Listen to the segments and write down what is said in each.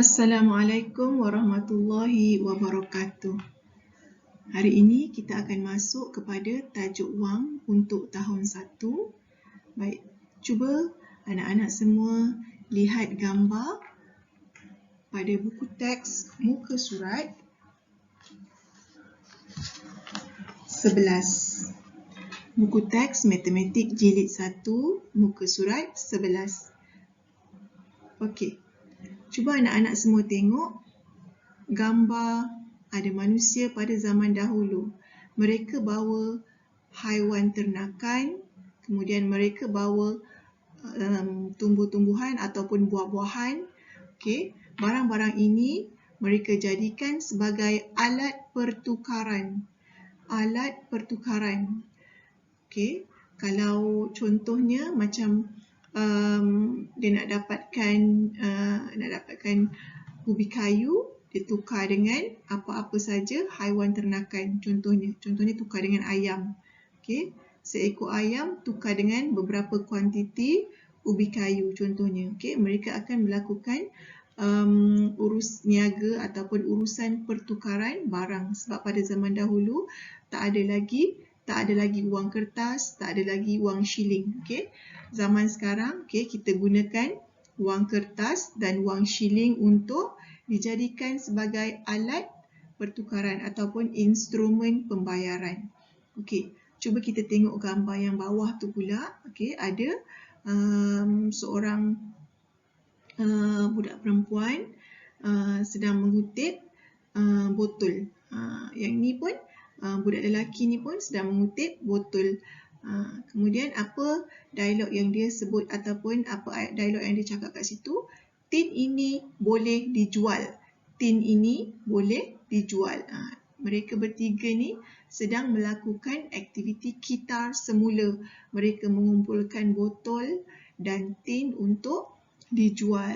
Assalamualaikum warahmatullahi wabarakatuh. Hari ini kita akan masuk kepada tajuk wang untuk tahun 1. Baik, cuba anak-anak semua lihat gambar pada buku teks muka surat 11. Buku teks Matematik Jilid 1, muka surat 11. Okey. Cuba anak-anak semua tengok gambar ada manusia pada zaman dahulu. Mereka bawa haiwan ternakan, kemudian mereka bawa tumbuh-tumbuhan ataupun buah-buahan. Okey, barang-barang ini mereka jadikan sebagai alat pertukaran. Alat pertukaran. Okey, kalau contohnya macam dia nak dapatkan ubi kayu, dia tukar dengan apa-apa saja haiwan ternakan. Contohnya tukar dengan ayam. Okey, seekor ayam tukar dengan beberapa kuantiti ubi kayu contohnya. Okey, mereka akan melakukan urus niaga ataupun urusan pertukaran barang, sebab pada zaman dahulu tak ada lagi wang kertas, tak ada lagi wang shilling. Okey, zaman sekarang kita gunakan wang kertas dan wang shilling untuk dijadikan sebagai alat pertukaran ataupun instrumen pembayaran. Okey, cuba kita tengok gambar yang bawah tu pula. Okey, ada seorang budak perempuan sedang mengutip botol. Yang ni pun budak lelaki ni pun sedang mengutip botol. Kemudian apa dialog yang dia sebut ataupun apa ayat dialog yang dia cakap kat situ? Tin ini boleh dijual. Tin ini boleh dijual. Mereka bertiga ni sedang melakukan aktiviti kitar semula. Mereka mengumpulkan botol dan tin untuk dijual.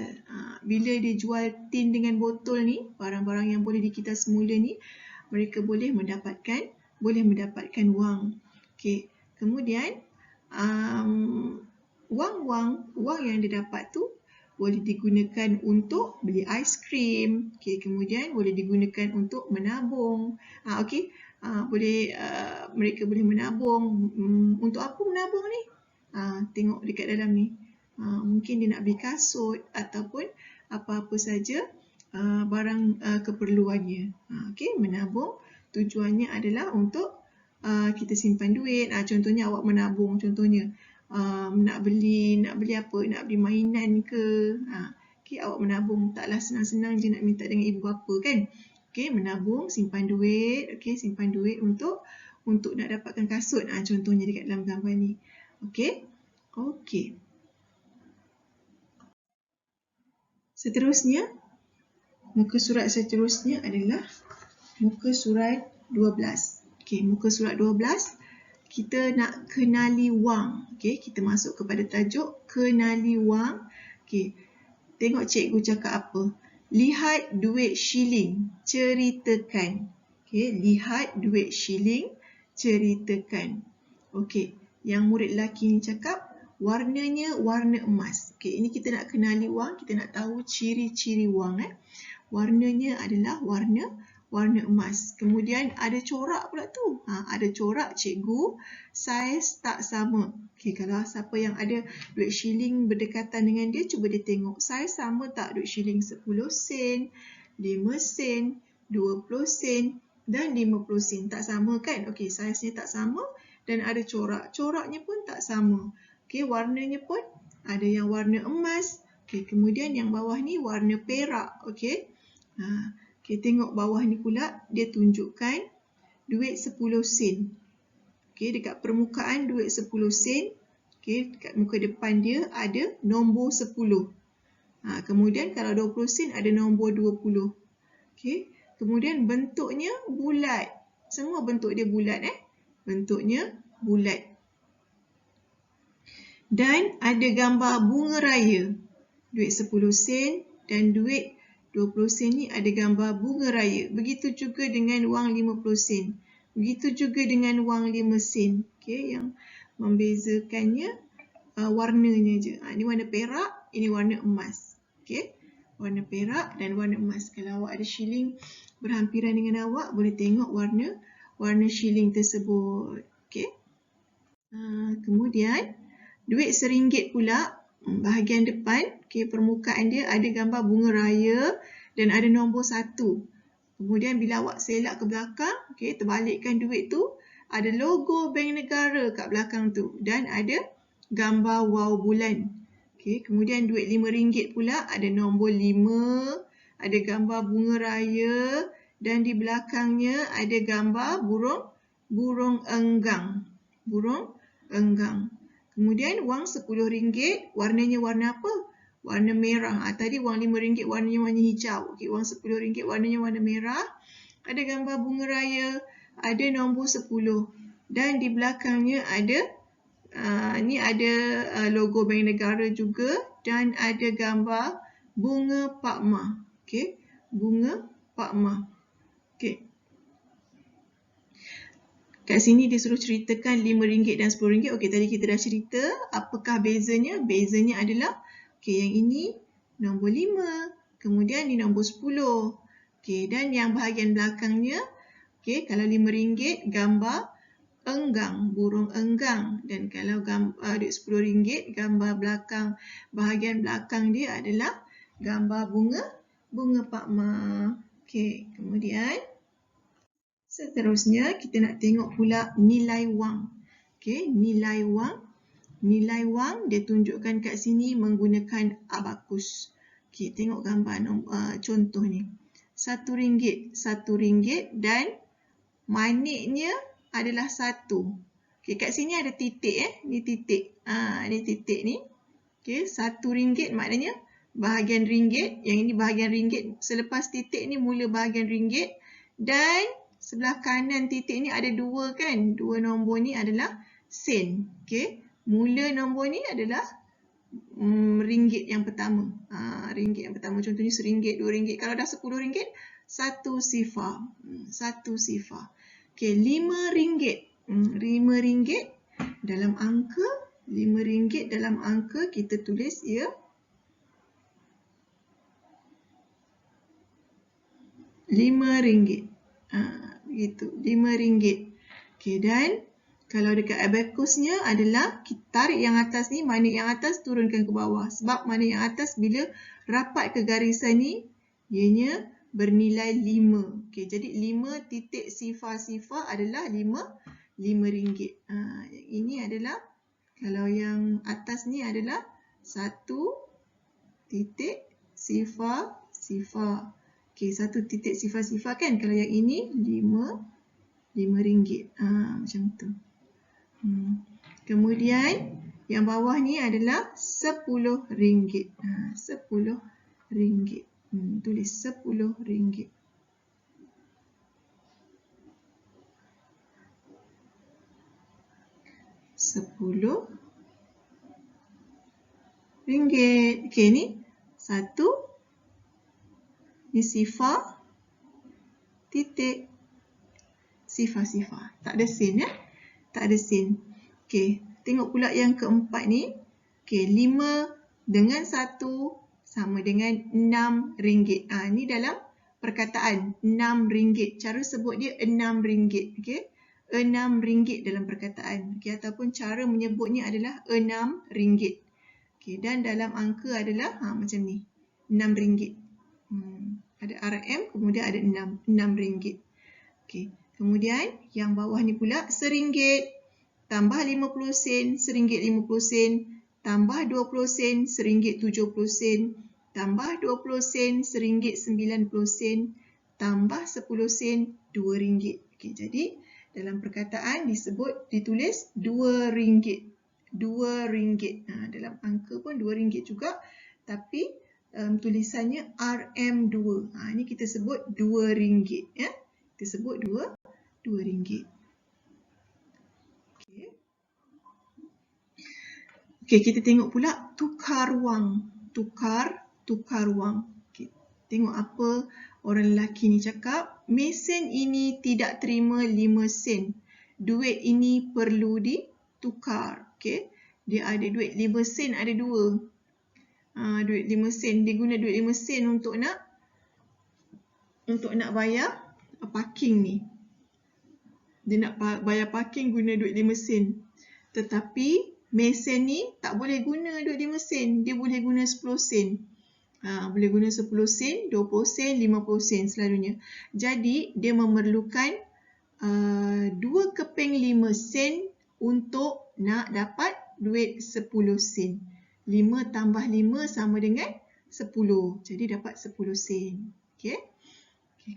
Bila dia jual tin dengan botol ni, barang-barang yang boleh dikitar semula ni, mereka boleh mendapatkan wang. Okey. Kemudian wang yang dia dapat tu boleh digunakan untuk beli aiskrim. Okey, kemudian boleh digunakan untuk menabung. Okey, mereka boleh menabung. Untuk apa menabung ni? Tengok dekat dalam ni. Mungkin dia nak beli kasut ataupun apa-apa saja barang keperluannya. Okey, menabung tujuannya adalah untuk kita simpan duit. Contohnya awak menabung, contohnya nak beli apa? Nak beli mainan ke? Okey, awak menabung, taklah senang-senang je nak minta dengan ibu bapa kan? Okey, menabung, simpan duit. Okey, simpan duit untuk nak dapatkan kasut. Contohnya dekat dalam gambar ni. Okey. Okey. Seterusnya, muka surat seterusnya adalah muka surat 12. Okey, muka surat 12, kita nak kenali wang. Okey, kita masuk kepada tajuk kenali wang. Okey, tengok cikgu cakap apa? Lihat duit shilling, ceritakan. Okey, lihat duit shilling, ceritakan. Okey, yang murid lelaki ni cakap warnanya warna emas. Okey, ini kita nak kenali wang, kita nak tahu ciri-ciri wang. Warnanya adalah warna emas. Kemudian ada corak pula tu. Ada corak cikgu, saiz tak sama. Okey, kalau siapa yang ada duit shilling berdekatan dengan dia, cuba dia tengok saiz sama tak duit shilling 10 sen, 5 sen, 20 sen dan 50 sen. Tak sama kan? Okey, saiznya tak sama dan ada corak. Coraknya pun tak sama. Okey, warnanya pun ada yang warna emas. Okey, kemudian yang bawah ni warna perak. Okey. Okey, tengok bawah ni pula dia tunjukkan duit 10 sen. Okey, dekat permukaan duit 10 sen. Okey, dekat muka depan dia ada nombor 10. Kemudian kalau 20 sen ada nombor 20. Okey, kemudian bentuknya bulat. Semua bentuk dia bulat Bentuknya bulat. Dan ada gambar bunga raya. Duit 10 sen dan duit 20 sen ni ada gambar bunga raya. Begitu juga dengan wang 50 sen. Begitu juga dengan wang 5 sen. Okey, yang membezakannya warnanya je. Ini warna perak, ini warna emas. Okey. warna perak dan warna emas. Kalau awak ada shilling berhampiran dengan awak, boleh tengok warna shilling tersebut. Okey. Kemudian duit RM1 pula, bahagian depan, okey, permukaan dia ada gambar bunga raya dan ada nombor 1. Kemudian bila awak selak ke belakang, okey, terbalikkan duit tu, ada logo Bank Negara kat belakang tu dan ada gambar wow bulan. Okey, kemudian duit RM5 pula ada nombor 5, ada gambar bunga raya dan di belakangnya ada gambar burung enggang. Burung enggang. Kemudian wang RM10 warnanya warna apa? Warna merah. Tadi wang RM5 warnanya warna hijau. Okey, wang RM10 warnanya warna merah. Ada gambar bunga raya, ada nombor 10 dan di belakangnya ada logo Bank Negara juga dan ada gambar bunga Pak Ma. Okey, bunga Pak Ma. Okey. Kat sini dia suruh ceritakan RM5 dan RM10. Okey, tadi kita dah cerita. Apakah bezanya? Bezanya adalah, okey, yang ini nombor 5. Kemudian ni nombor 10. Okey, dan yang bahagian belakangnya, okey, kalau RM5 gambar enggang, burung enggang. Dan kalau duit RM10 gambar belakang, bahagian belakang dia adalah gambar bunga Pak Ma. Okey, kemudian seterusnya kita nak tengok pula nilai wang. Okey, nilai wang. Nilai wang dia tunjukkan kat sini menggunakan abakus. Okey, tengok gambar contoh ni. RM1 dan maniknya adalah 1. Okey, kat sini ada titik ni titik. Ni titik ni. Okey, RM1 maknanya bahagian ringgit, yang ini bahagian ringgit. Selepas titik ni mula bahagian ringgit dan sebelah kanan titik ni ada 2 kan? 2 nombor ni adalah sen. Okey, mula nombor ni adalah ringgit yang pertama. Ringgit yang pertama, contohnya RM1, RM2. Kalau dah RM10, 1 sifar. 1 sifar. Okey, RM5. RM5 dalam angka, RM5 dalam angka kita tulis ia RM5. Begitu, RM5. Okey, dan kalau dekat abakusnya adalah kita tarik yang atas ni, manik yang atas turunkan ke bawah. Sebab manik yang atas bila rapat ke garisan ni, ianya bernilai 5. Okey, jadi 5 titik sifar-sifar adalah RM5. Yang ini adalah, kalau yang atas ni adalah 1 titik sifar-sifar. Okey, 1 titik sifar-sifar kan? Kalau yang ini RM5. Macam tu. Kemudian yang bawah ni adalah RM10. RM10. Tulis RM10. RM10. Okey, ni 1. Ni sifar. Titik. Sifar-sifar. Tak ada sen ya? Tak ada sen. Okey, tengok pula yang keempat ni. Okey, 5 dengan 1 sama dengan RM6. Ni dalam perkataan RM6. Cara sebut dia RM6. Okey, RM6 dalam perkataan. Okey, ataupun cara menyebutnya adalah RM6. Okey, dan dalam angka adalah macam ni. RM6. Ada RM, kemudian ada 6. RM6. Okey. Kemudian yang bawah ni pula RM1 tambah 50 sen, RM1.50, tambah 20 sen, RM1.70, tambah 20 sen, RM1.90, tambah 10 sen, RM2. Okey, jadi dalam perkataan ditulis RM2. RM2. Dalam angka pun RM2 juga, tapi tulisannya RM2. Ini kita sebut RM2 ya. Kita sebut RM2. Okey, kita tengok pula tukar wang. Tukar wang. Okay. Tengok apa orang lelaki ni cakap. Mesin ini tidak terima 5 sen. Duit ini perlu ditukar. Okey. Dia ada duit 5 sen, ada 2. duit 5 sen. Dia guna duit 5 sen untuk nak bayar parking ni. Dia nak bayar parking guna duit 5 sen. Tetapi mesin ni tak boleh guna duit 5 sen. Dia boleh guna 10 sen. Boleh guna 10 sen, 20 sen, 50 sen selalunya. Jadi dia memerlukan 2 keping 5 sen untuk nak dapat duit 10 sen. 5 tambah 5 sama dengan 10. Jadi dapat 10 sen. Okey.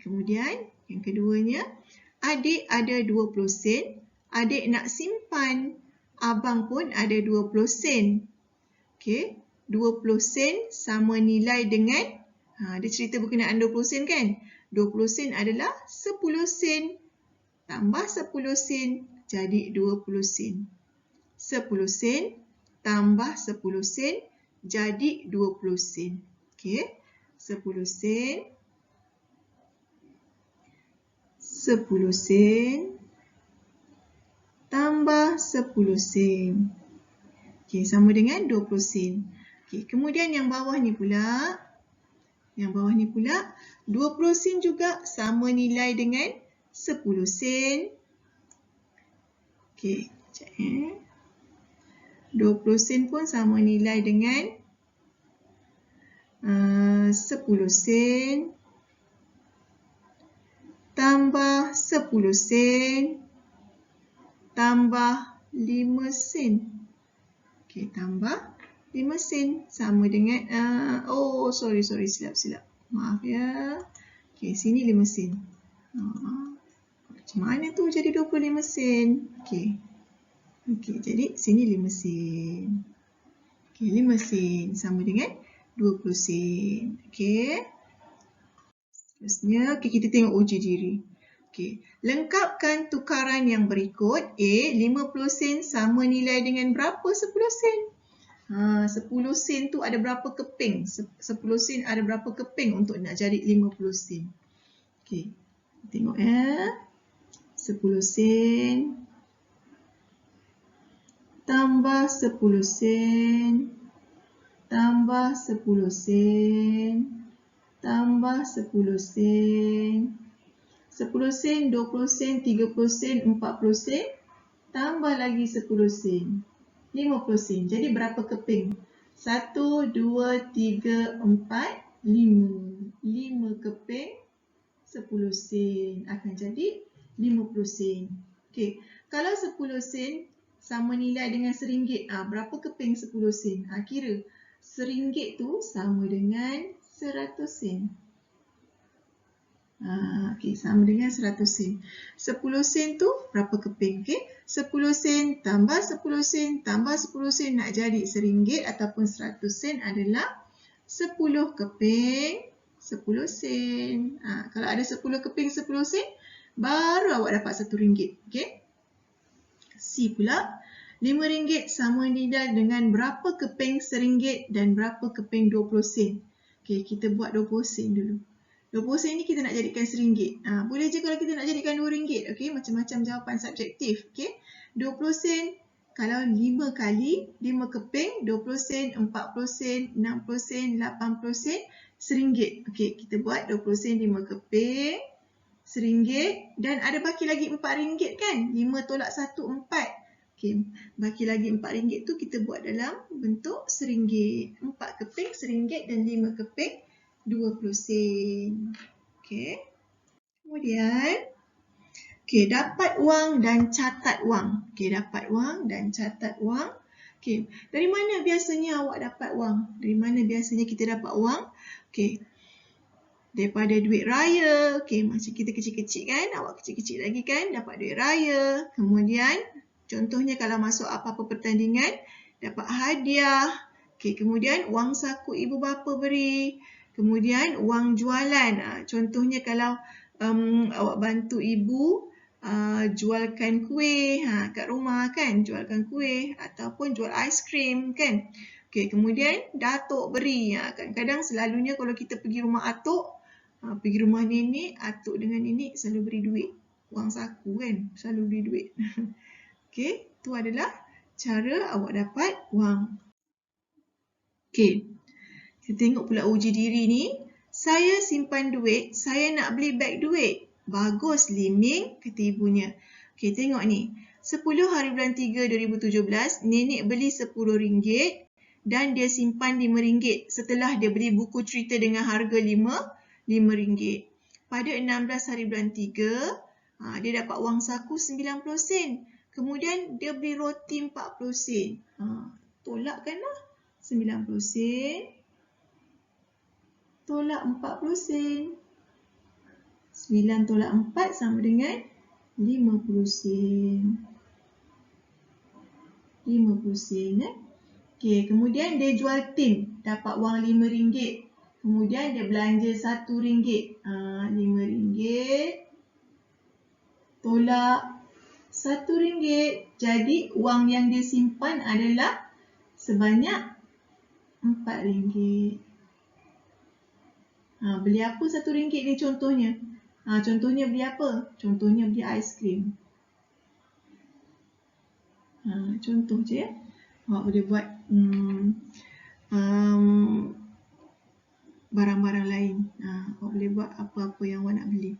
Kemudian yang keduanya, adik ada 20 sen. Adik nak simpan. Abang pun ada 20 sen. Okey. 20 sen sama nilai dengan, dia cerita berkenaan 20 sen kan? 20 sen adalah 10 sen. Tambah 10 sen jadi 20 sen. 10 sen tambah 10 sen jadi 20 sen. Okey. 10 sen. 10 sen tambah 10 sen. Okey, sama dengan 20 sen. Okey, kemudian yang bawah ni pula. 20 sen juga sama nilai dengan 10 sen. Okey, sekejap 20 sen pun sama nilai dengan 10 sen tambah 10 sen tambah 5 sen. Okey, tambah 5 sen sama dengan silap. Maaf ya. Okey, sini 5 sen. Macam mana tu jadi 25 sen? Okey, jadi sini 5 sen. Okey, 5 sen sama dengan 20 sen. Okey. Seterusnya, kita tengok uji diri. Okey, lengkapkan tukaran yang berikut. A, 50 sen sama nilai dengan berapa 10 sen? 10 sen tu ada berapa keping? 10 sen ada berapa keping untuk nak jadi 50 sen? Okey, tengok ya. 10 sen tambah 10 sen tambah 10 sen tambah 10 sen. 10 sen, 20 sen, 30 sen, 40 sen tambah lagi 10 sen. 50 sen. Jadi berapa keping? 1, 2, 3, 4, 5. 5 keping 10 sen akan jadi 50 sen. Okey, kalau 10 sen sama nilai dengan RM1, berapa keping 10 sen? Kira RM1 tu sama dengan 100 sen. Okey, sama dengan 100 sen. 10 sen tu berapa keping? Okey, 10 sen tambah 10 sen tambah 10 sen nak jadi RM1 ataupun 100 sen adalah 10 keping 10 sen. Kalau ada 10 keping 10 sen, baru awak dapat RM1. Okey. C pula, RM5 sama nilai dengan berapa keping RM1 dan berapa keping 20 sen. Okey, kita buat 20 sen dulu. 20 sen ni kita nak jadikan RM1. Boleh je kalau kita nak jadikan RM2. Okey, macam-macam jawapan subjektif. Okey, 20 sen kalau 5 kali 5 keping 20 sen, 40 sen, 60 sen, 80 sen, RM1. Okey, kita buat 20 sen 5 keping RM1 dan ada baki lagi RM4 kan? 5 tolak 1 4. Okey, baki lagi RM4 tu kita buat dalam bentuk RM1. 4 keping RM1 dan 5 keping 20 sen. Okey. Kemudian, dapat wang dan catat wang. Dapat wang dan catat wang. Dari mana biasanya awak dapat wang? Dari mana biasanya kita dapat wang? Daripada duit raya. Macam kita kecil-kecil kan? Awak kecil-kecil lagi kan? Dapat duit raya. Kemudian, contohnya kalau masuk apa-apa pertandingan, dapat hadiah. Kemudian, wang saku ibu bapa beri. Kemudian, wang jualan. Contohnya kalau awak bantu ibu jualkan kuih kat rumah kan? Jualkan kuih ataupun jual aiskrim kan? Kemudian, datuk beri. Kadang-kadang selalunya kalau kita pergi rumah atuk, pergi rumah nenek, atuk dengan nenek selalu beri duit. Wang saku kan? Selalu beri duit. Itu adalah cara awak dapat wang. Kita tengok pula uji diri ni. Saya simpan duit, saya nak beli beg duit. Bagus, Liming, kata ibunya. Okey, tengok ni. 10 hari bulan 3 2017, nenek beli RM10 dan dia simpan RM5 setelah dia beli buku cerita dengan harga RM5. Pada 16 hari bulan 3, dia dapat wang saku 90 sen. Kemudian dia beli roti 40 sen. Tolakkanlah 90 sen. Tolak 40 sen. 9 tolak 4 sama dengan 50 sen. 50 sen. Okey, kemudian dia jual tin. Dapat wang RM5. Kemudian dia belanja RM1. RM5. Tolak RM1. Jadi wang yang dia simpan adalah sebanyak RM4. Beli apa RM1 ni contohnya? Contohnya beli apa? Contohnya beli aiskrim. Contoh je ya. Awak boleh buat barang-barang lain. Awak boleh buat apa-apa yang awak nak beli.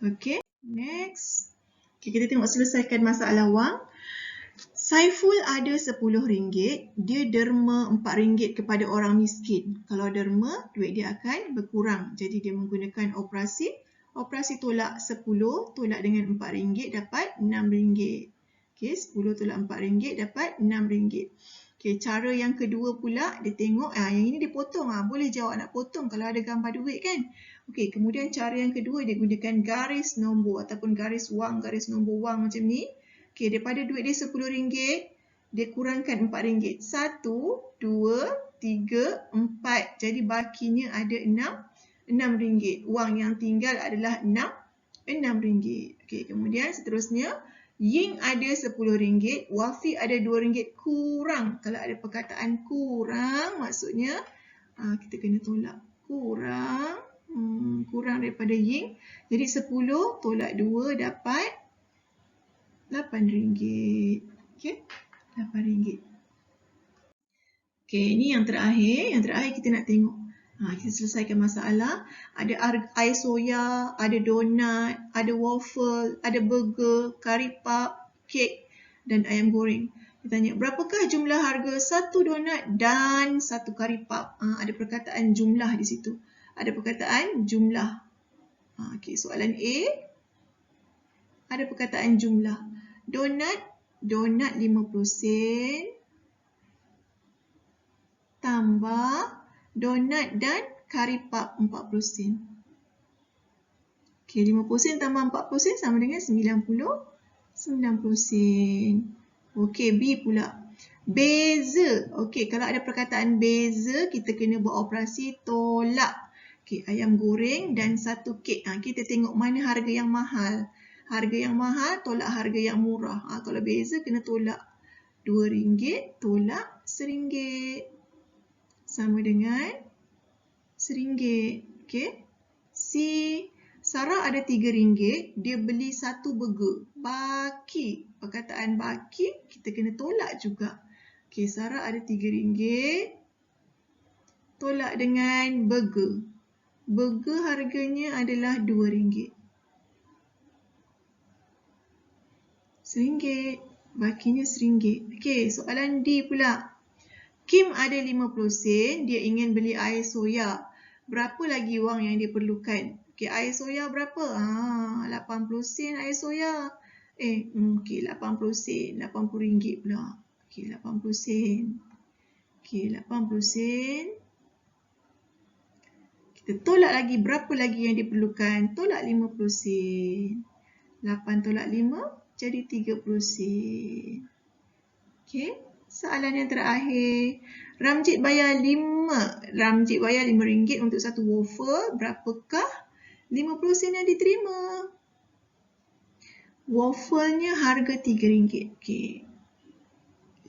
Okay, next. Okay, kita tengok selesaikan masalah wang. Saiful ada RM10. Dia derma RM4 kepada orang miskin. Kalau derma, duit dia akan berkurang. Jadi dia menggunakan operasi tolak 10 tolak dengan RM4 dapat RM6. Okey, 10 tolak RM4 dapat RM6. Okey, cara yang kedua pula dia tengok yang ini dia potong. Boleh je awak nak potong kalau ada gambar duit kan. Okey, kemudian cara yang kedua dia gunakan garis nombor ataupun garis nombor wang macam ni. Okey, daripada duit dia RM10, dia kurangkan RM4. 1, 2, 3, 4. Jadi bakinya ada RM6. Wang yang tinggal adalah RM6. Okey, kemudian seterusnya, Ying ada RM10, Wafi ada RM2 kurang. Kalau ada perkataan kurang, maksudnya kita kena tolak. Kurang daripada Ying. Jadi 10 tolak 2 dapat RM8. Okey, RM8. Okey, ini yang terakhir. Yang terakhir kita nak tengok. Kita selesaikan masalah. Ada air soya, ada donat, ada waffle, ada burger, kari puff, kek dan ayam goreng. Dia tanya, berapakah jumlah harga satu donat dan satu kari puff? Ada perkataan jumlah di situ. Ada perkataan jumlah. Okey, soalan A. Ada perkataan jumlah. Donat 50 sen. Tambah donat dan kari puff 40 sen. Okey, 50 sen tambah 40 sen sama dengan 90 sen. Okey, B pula. Beza. Okey, kalau ada perkataan beza, kita kena buat operasi tolak. Okey, ayam goreng dan satu kek. Kita tengok mana harga yang mahal. Harga yang mahal tolak harga yang murah. Kalau beza kena tolak. RM2 tolak RM1. Sama dengan RM1. Okey. C. Sarah ada RM3. Dia beli satu burger. Baki. Perkataan baki kita kena tolak juga. Okey, Sarah ada RM3. Tolak dengan burger. Burger harganya adalah RM2. RM1. Bakinya RM1. Okey, soalan D pula. Kim ada 50 sen. Dia ingin beli air soya. Berapa lagi wang yang dia perlukan? Okey, air soya berapa? 80 sen air soya. Okey, 80 sen. RM80 pula. Okey, 80 sen. Okey, 80 sen. Kita tolak lagi. Berapa lagi yang diperlukan? Tolak 50 sen. 8 tolak 5. Jadi 30 sen. Okey, soalan yang terakhir. Ramjit bayar RM5 untuk satu waffle. Berapakah 50 sen yang diterima? Waffle-nya harga RM3. Okey.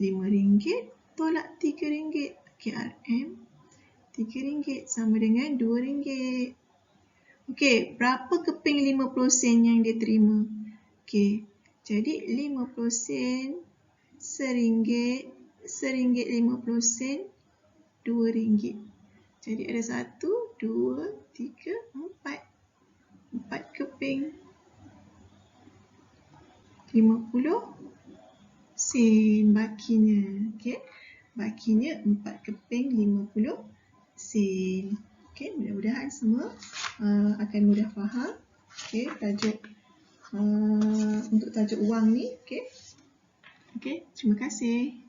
RM5 tolak RM3. Okey, RM RM3 sama dengan RM2. Okey, berapa keping 50 sen yang dia terima? Okey, jadi 50 sen, RM1, RM1 50 sen, RM2. Jadi ada 1, 2, 3, 4. 4 keping 50 sen bakinya. Okey. Bakinya 4 keping 50 sen. Okey, mudah-mudahan semua akan mudah faham. Okey, tajuk untuk tajuk wang ni. Okey. Okey, terima kasih.